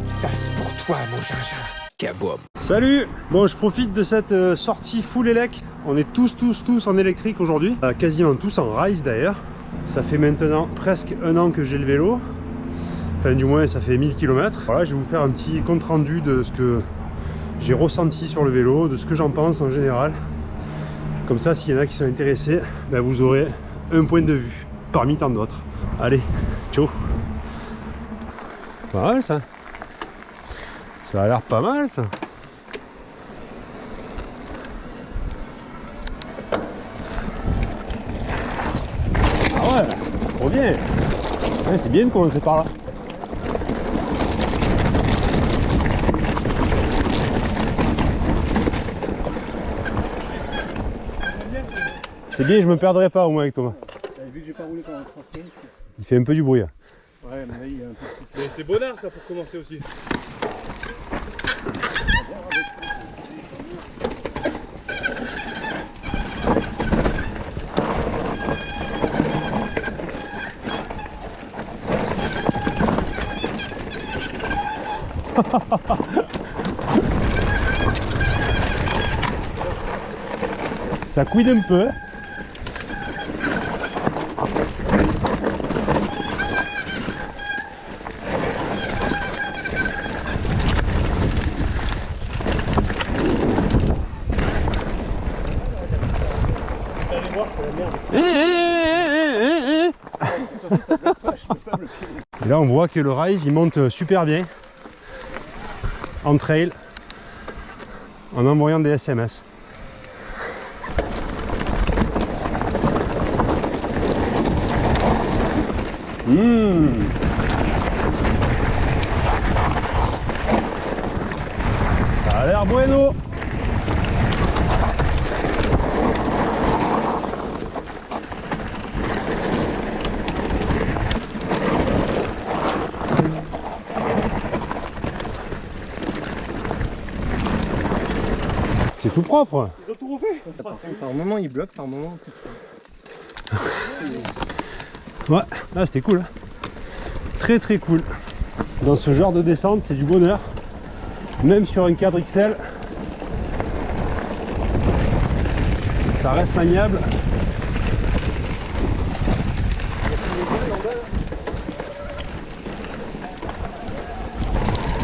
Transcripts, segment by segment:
Ça c'est pour toi mon gingembre. Kaboum. Salut. Bon, je profite de cette sortie full élec. On est tous en électrique aujourd'hui. Quasiment tous en Rise d'ailleurs. Ça fait maintenant presque 1 an que j'ai le vélo. Enfin du moins ça fait 1000 km. Voilà, je vais vous faire un petit compte rendu de ce que j'ai ressenti sur le vélo, de ce que j'en pense en général. Comme ça, s'il y en a qui sont intéressés, ben, vous aurez un point de vue parmi tant d'autres. Allez, ciao. Pas mal ça. Ça a l'air pas mal ça. Ah ouais, trop bien. Ouais, c'est bien de commencer par là. C'est bien, je me perdrai pas au moins avec Thomas. Vu que j'ai pas roulé pendant 3 semaines. Il fait un peu du bruit. Hein. Ouais, mais là il y a un peu plus. Mais c'est bonheur ça pour commencer aussi. Ça couine un peu. Et là on voit que le Rise il monte super bien en trail en envoyant des SMS. Ça a l'air bueno. C'est tout propre. Ils ont tout refait. Par moment il bloque, par moment. Ouais, là c'était cool. Très cool. Dans ce genre de descente, c'est du bonheur. Même sur un cadre XL, ça reste maniable.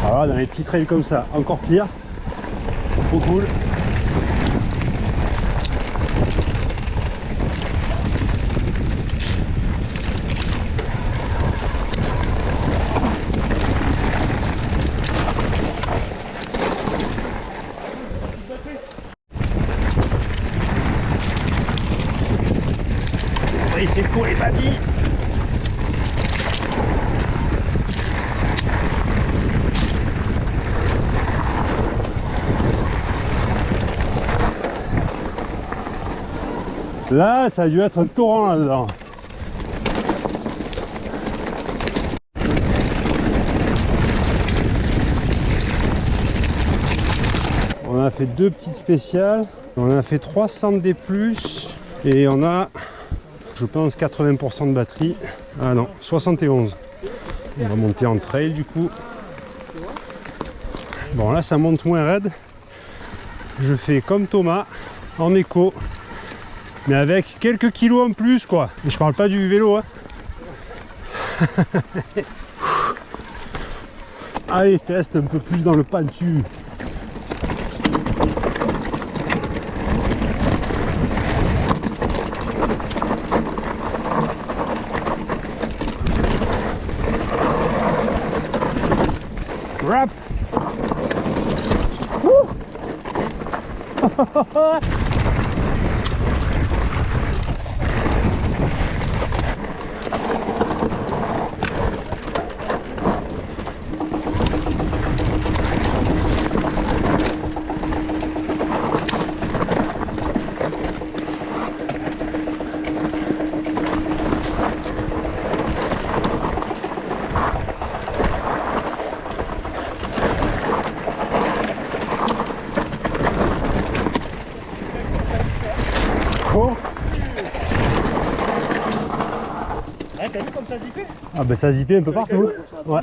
Alors là, dans les petits trails comme ça, encore pire. Trop cool. Oui, c'est cool les papilles. Là, ça a dû être un torrent là-dedans. On a fait 2 petites spéciales. On a fait 300 D+, et on a, je pense, 80% de batterie. Ah non, 71. On va monter en trail du coup. Bon, là, ça monte moins raide. Je fais comme Thomas, en éco. Mais avec quelques kilos en plus quoi. Et je parle pas du vélo hein. Allez, teste un peu plus dans le pentu. Rap. Ouais, t'as vu comme ça zippé? Ah ben ça a zippé un peu partout. Ouais.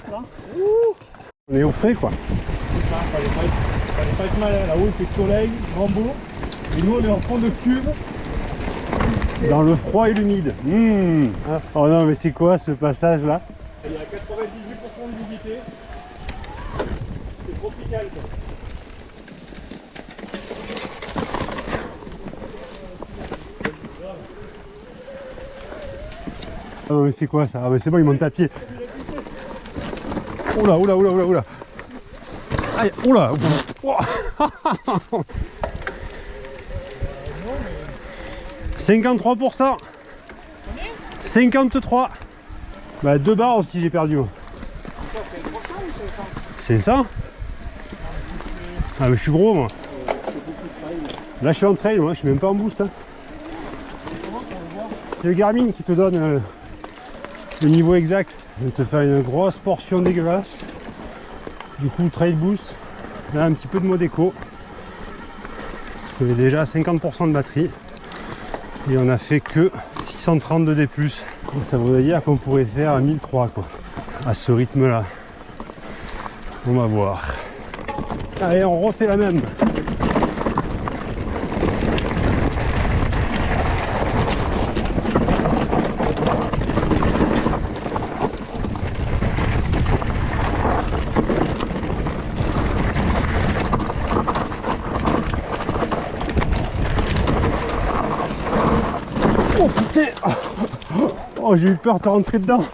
On est au frais quoi. Fallait pas être malin. Là-haut il fait soleil, grand beau. Et nous on est en fond de cuve. Dans le froid et l'humide. Oh non mais c'est quoi ce passage là? Il y a 98% d'humidité. C'est tropical quoi. Oh non mais c'est quoi ça? Ah mais c'est bon, il monte à pied. Oula, oula, oula, oula, oula. Aïe, oula. 53%. 53. Bah 2 barres aussi j'ai perdu. C'est 300 ou 500? 500. Ah mais je suis gros moi. Là je suis en trail, moi je suis même pas en boost. Hein. C'est le Garmin qui te donne le niveau exact. Je vais te faire une grosse portion dégueulasse. Du coup trail boost. Là un petit peu de mode éco. Parce qu'on est déjà à 50% de batterie. Et on a fait que 630 de D+. Donc ça voudrait dire qu'on pourrait faire 1003 quoi. À ce rythme là. On va voir. Allez, on refait la même. Oh putain! Oh, j'ai eu peur de rentrer dedans.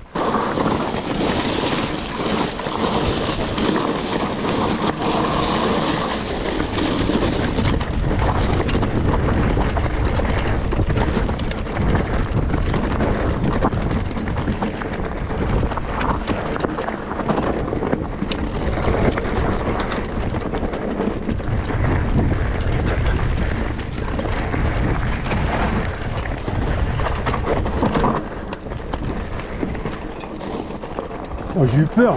Oh, j'ai eu peur.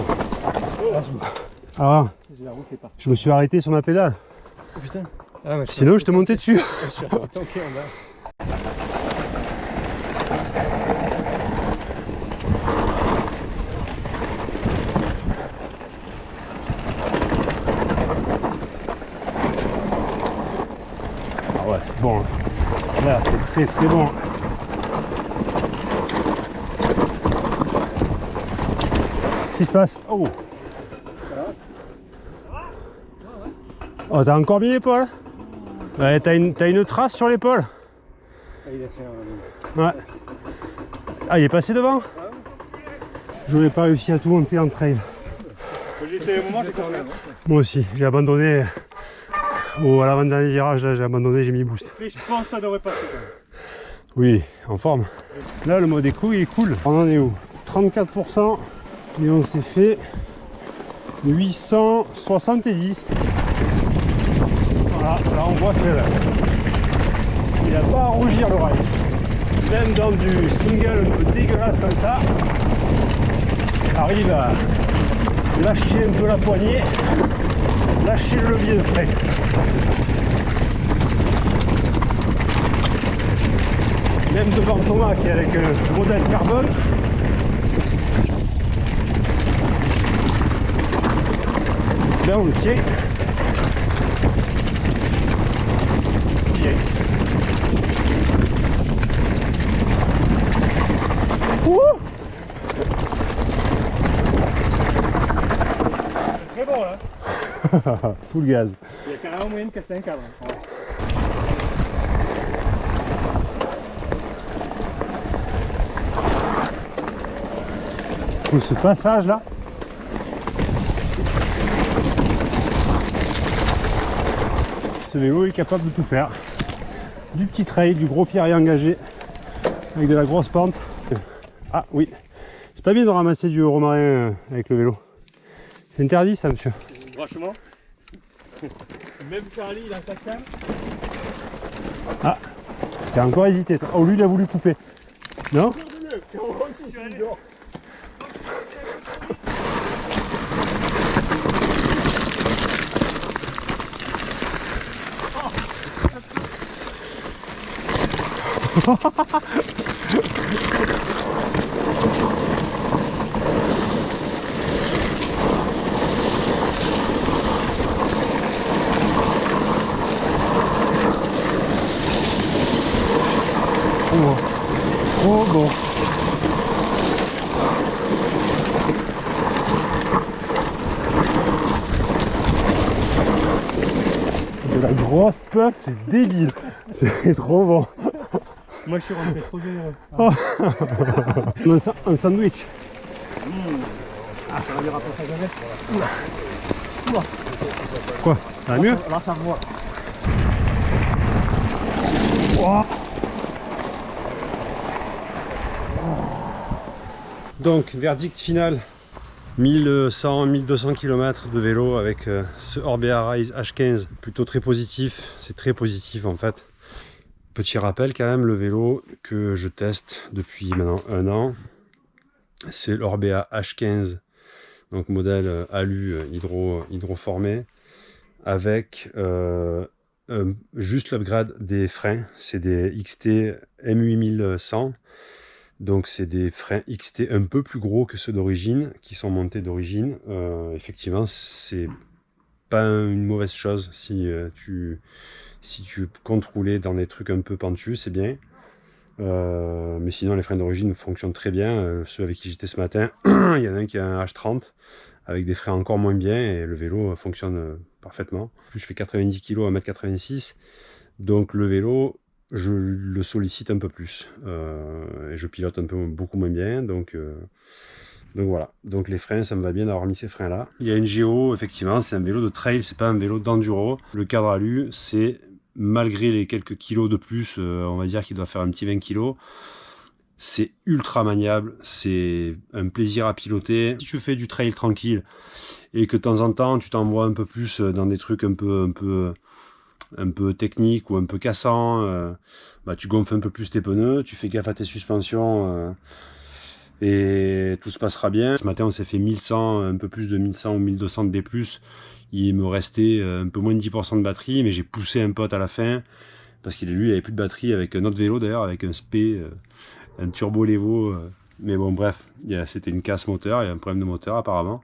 Ah, J'ai la roue qui est partie. je me suis arrêté sur ma pédale. Oh putain. Ah, ouais, Sinon, je te montais dessus. je suis resté tanké en bas. Ah ouais, c'est bon. Là, c'est très très bon. Qu'est-ce qui se passe? Oh! Oh, t'as encore mis l'épaule? Ouais, t'as une trace sur l'épaule? Ah, il a fait un... Ouais. Ah, il est passé devant? J'aurais pas réussi à tout monter en trail. J'ai essayé un moment, j'ai quand même. Moi aussi, j'ai abandonné. À l'avant-dernier virage, là, j'ai abandonné, j'ai mis boost. Mais je pense que ça devrait passer quand même. Oui, en forme. Là, le mode éco, il est cool. On en est où? 34%. Et on s'est fait 870. Voilà, là on voit qu'il n'a pas à rougir le rail. Même dans du single un peu dégueulasse comme ça, arrive à lâcher un peu la poignée, lâcher le levier de frein. Même devant Thomas qui est avec le modèle carbone. Là on le tient. Bien. Très bon là. Full gaz. Il y a carrément moyen de casser un cadre. Ouais. Pour ce passage là. Ce vélo est capable de tout faire. Du petit trail, du gros pierrier engagé, avec de la grosse pente. Ah oui, c'est pas bien de ramasser du romarin avec le vélo. C'est interdit ça, monsieur. Franchement. Même Charlie, il a sa canne. Ah, t'as encore hésité toi. Oh, lui il a voulu couper. Non? La grosse puff, c'est débile. C'est trop bon. Moi je suis rentré trop généreux. Un sandwich. Ah, ça va lui rapporter sa jeunesse. Quoi? Ça va mieux? Là ça me voit. Oh. Donc, verdict final. 1100-1200 km de vélo avec ce Orbea Rise H15, plutôt très positif, c'est très positif en fait. Petit rappel quand même, le vélo que je teste depuis maintenant 1 an, c'est l'Orbea H15, donc modèle alu hydroformé, avec juste l'upgrade des freins, c'est des XT M8100. Donc c'est des freins XT un peu plus gros que ceux d'origine, qui sont montés d'origine. Effectivement, c'est pas une mauvaise chose si tu comptes rouler dans des trucs un peu pentus, c'est bien. Mais sinon, les freins d'origine fonctionnent très bien. Ceux avec qui j'étais ce matin, il y en a un qui a un H30 avec des freins encore moins bien et le vélo fonctionne parfaitement. En plus, je fais 90 kg à 1m86, donc le vélo, je le sollicite un peu plus et je pilote beaucoup moins bien, donc voilà. Donc les freins, ça me va bien d'avoir mis ces freins là. Il y a une Géo, effectivement, c'est un vélo de trail, c'est pas un vélo d'enduro. Le cadre alu, c'est malgré les quelques kilos de plus, on va dire qu'il doit faire un petit 20 kg. C'est ultra maniable, c'est un plaisir à piloter. Si tu fais du trail tranquille et que de temps en temps tu t'envoies un peu plus dans des trucs un peu technique ou un peu cassant, bah, tu gonfles un peu plus tes pneus, tu fais gaffe à tes suspensions et tout se passera bien. Ce matin on s'est fait 1100, un peu plus de 1100 ou 1200 de D+, il me restait un peu moins de 10% de batterie, mais j'ai poussé un pote à la fin parce qu'il lui il avait plus de batterie avec un autre vélo d'ailleurs, avec un SP, un turbo Levo, mais bon bref, c'était une casse moteur, il y a un problème de moteur apparemment.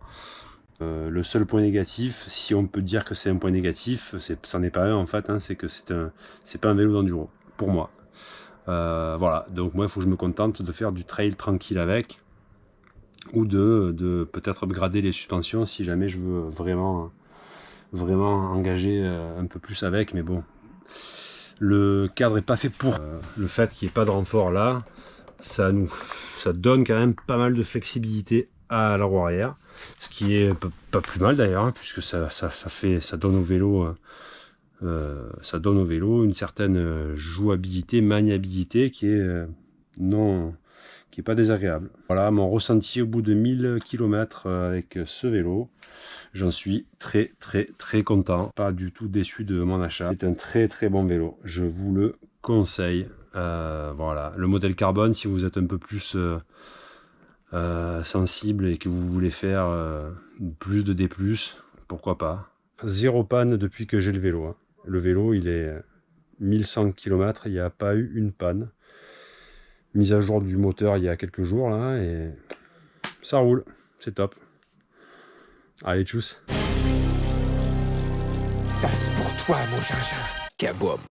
Le seul point négatif, si on peut dire que c'est un point négatif, c'en est pas un en fait, hein, c'est que c'est pas un vélo d'enduro, pour moi. Voilà, donc moi il faut que je me contente de faire du trail tranquille avec, ou de peut-être upgrader les suspensions si jamais je veux vraiment engager un peu plus avec, mais bon. Le cadre est pas fait pour. Le fait qu'il n'y ait pas de renfort là, ça donne quand même pas mal de flexibilité à la roue arrière, ce qui est pas plus mal d'ailleurs, hein, puisque ça donne au vélo une certaine jouabilité, maniabilité qui est pas désagréable. Voilà mon ressenti au bout de 1000 km avec ce vélo. J'en suis très content, pas du tout déçu de mon achat. C'est un très bon vélo, je vous le conseille. Voilà, le modèle carbone, si vous êtes un peu plus sensible et que vous voulez faire plus de D+, pourquoi pas. Zéro panne depuis que j'ai le vélo, hein. Le vélo, il est 1100 km, il n'y a pas eu une panne. Mise à jour du moteur il y a quelques jours là, et ça roule, c'est top. Allez, tchuss. Ça c'est pour toi, mon gingembre. Kaboum.